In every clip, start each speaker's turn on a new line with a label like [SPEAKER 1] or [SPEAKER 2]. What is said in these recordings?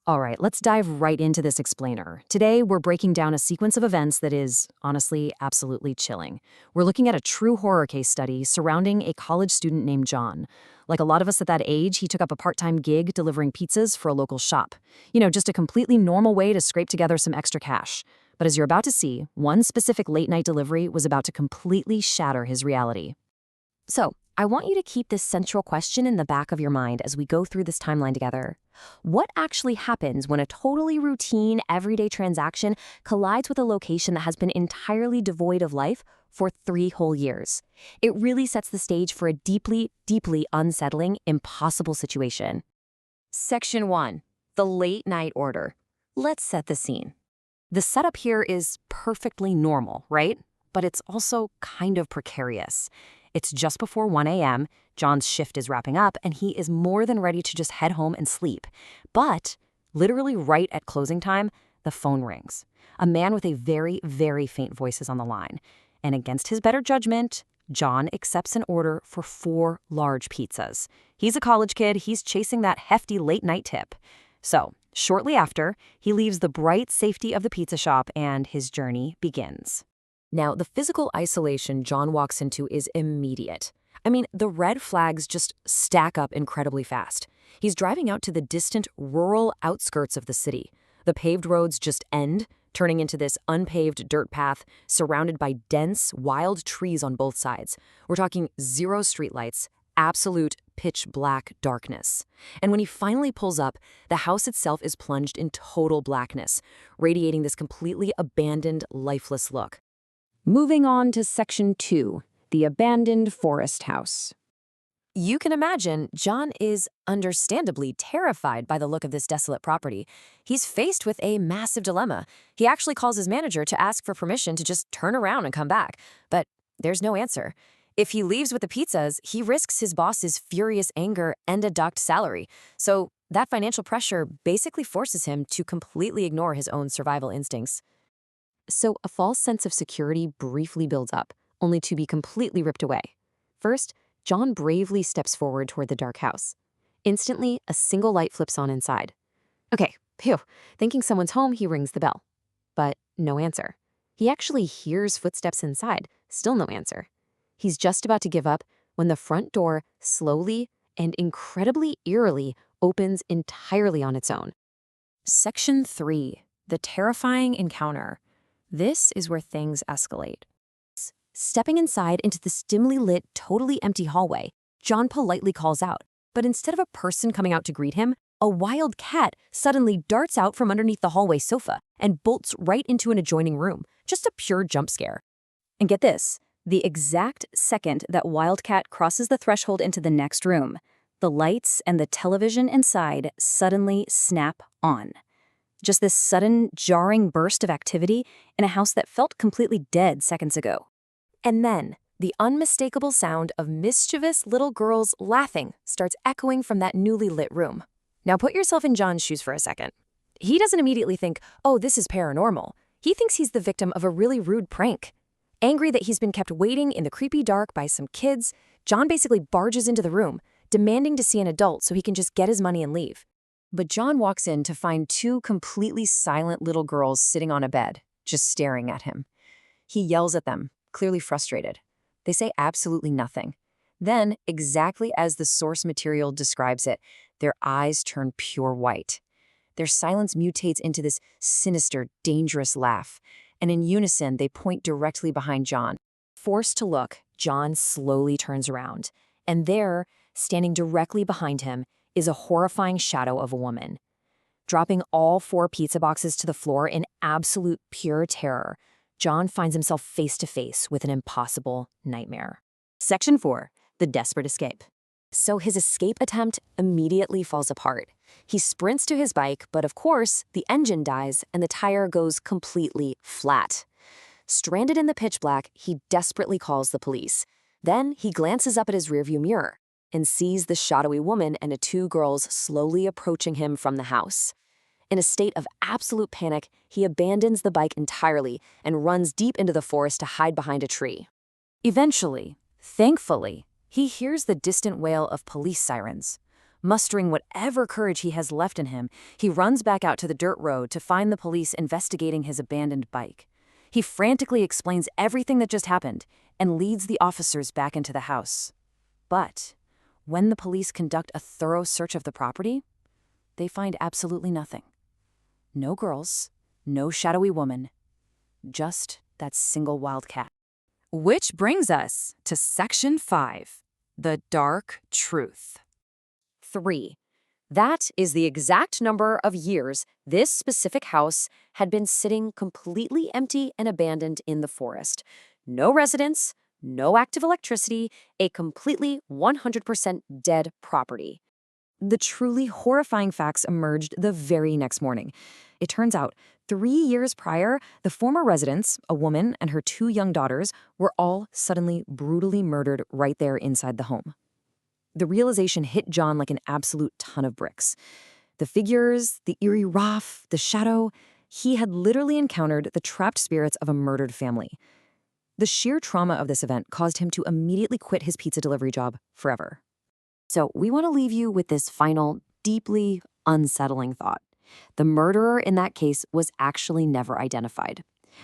[SPEAKER 1] All right, let's dive right into this explainer. Today, we're breaking down a sequence of events that is, honestly, absolutely chilling. We're looking at a true horror case study surrounding a college student named John. Like a lot of us at that age, he took up a part-time gig delivering pizzas for a local shop. Just a completely normal way to scrape together some extra cash. But as you're about to see, one specific late-night delivery was about to completely shatter his reality.
[SPEAKER 2] So, I want you to keep this central question in the back of your mind as we go through this timeline together. What actually happens when a totally routine, everyday transaction collides with a location that has been entirely devoid of life for 3 whole years? It really sets the stage for a deeply, deeply unsettling, impossible situation. Section 1. The late night order. Let's set the scene. The setup here is perfectly normal, right? But it's also kind of precarious. It's just before 1 a.m., John's shift is wrapping up, and he is more than ready to just head home and sleep. But, literally right at closing time, the phone rings. A man with a very, very faint voice is on the line. And against his better judgment, John accepts an order for 4 large pizzas. He's a college kid, he's chasing that hefty late-night tip. So, shortly after, he leaves the bright safety of the pizza shop and his journey begins. Now, the physical isolation John walks into is immediate. I mean, the red flags just stack up incredibly fast. He's driving out to the distant rural outskirts of the city. The paved roads just end, turning into this unpaved dirt path surrounded by dense, wild trees on both sides. We're talking 0 streetlights, absolute pitch black darkness. And when he finally pulls up, the house itself is plunged in total blackness, radiating this completely abandoned, lifeless look. Moving on to Section 2, the abandoned forest house. You can imagine John is understandably terrified by the look of this desolate property. He's faced with a massive dilemma. He actually calls his manager to ask for permission to just turn around and come back, but there's no answer. If he leaves with the pizzas, he risks his boss's furious anger and a docked salary. So that financial pressure basically forces him to completely ignore his own survival instincts. So a false sense of security briefly builds up, only to be completely ripped away. First, John bravely steps forward toward the dark house. Instantly, a single light flips on inside. Okay, phew. Thinking someone's home, he rings the bell. But no answer. He actually hears footsteps inside, still no answer. He's just about to give up when the front door slowly and incredibly eerily opens entirely on its own. Section 3. The terrifying encounter. This is where things escalate. Stepping inside into this dimly lit, totally empty hallway, John politely calls out. But instead of a person coming out to greet him, a wild cat suddenly darts out from underneath the hallway sofa and bolts right into an adjoining room. Just a pure jump scare. And get this, the exact second that Wildcat crosses the threshold into the next room, the lights and the television inside suddenly snap on. Just this sudden, jarring burst of activity in a house that felt completely dead seconds ago. And then, the unmistakable sound of mischievous little girls laughing starts echoing from that newly lit room. Now put yourself in John's shoes for a second. He doesn't immediately think, oh, this is paranormal. He thinks he's the victim of a really rude prank. Angry that he's been kept waiting in the creepy dark by some kids, John basically barges into the room, demanding to see an adult so he can just get his money and leave. But John walks in to find 2 completely silent little girls sitting on a bed, just staring at him. He yells at them, clearly frustrated. They say absolutely nothing. Then, exactly as the source material describes it, their eyes turn pure white. Their silence mutates into this sinister, dangerous laugh, and in unison they point directly behind John. Forced to look, John slowly turns around, and there, standing directly behind him, is a horrifying shadow of a woman. Dropping all 4 pizza boxes to the floor in absolute pure terror, John finds himself face to face with an impossible nightmare. Section 4. The desperate escape. So his escape attempt immediately falls apart. He sprints to his bike, but of course, the engine dies and the tire goes completely flat. Stranded in the pitch black, he desperately calls the police. Then he glances up at his rearview mirror and sees the shadowy woman and the 2 girls slowly approaching him from the house. In a state of absolute panic, he abandons the bike entirely and runs deep into the forest to hide behind a tree. Eventually, thankfully, he hears the distant wail of police sirens. Mustering whatever courage he has left in him, he runs back out to the dirt road to find the police investigating his abandoned bike. He frantically explains everything that just happened and leads the officers back into the house. But when the police conduct a thorough search of the property, they find absolutely nothing. No girls, no shadowy woman, just that single wild cat. Which brings us to Section 5, the dark truth. 3. That is the exact number of years this specific house had been sitting completely empty and abandoned in the forest. No residents, no active electricity, a completely 100% dead property. The truly horrifying facts emerged the very next morning. It turns out, 3 years prior, the former residents, a woman and her 2 young daughters, were all suddenly brutally murdered right there inside the home. The realization hit John like an absolute ton of bricks. The figures, the eerie raaf, the shadow, he had literally encountered the trapped spirits of a murdered family. The sheer trauma of this event caused him to immediately quit his pizza delivery job forever. So we want to leave you with this final, deeply unsettling thought. The murderer in that case was actually never identified.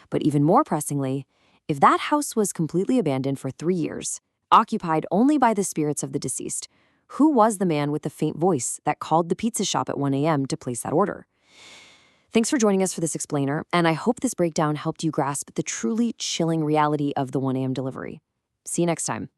[SPEAKER 2] But even more pressingly, if that house was completely abandoned for 3 years, occupied only by the spirits of the deceased, who was the man with the faint voice that called the pizza shop at 1 a.m. to place that order? Thanks for joining us for this explainer, and I hope this breakdown helped you grasp the truly chilling reality of the 1 a.m. delivery. See you next time.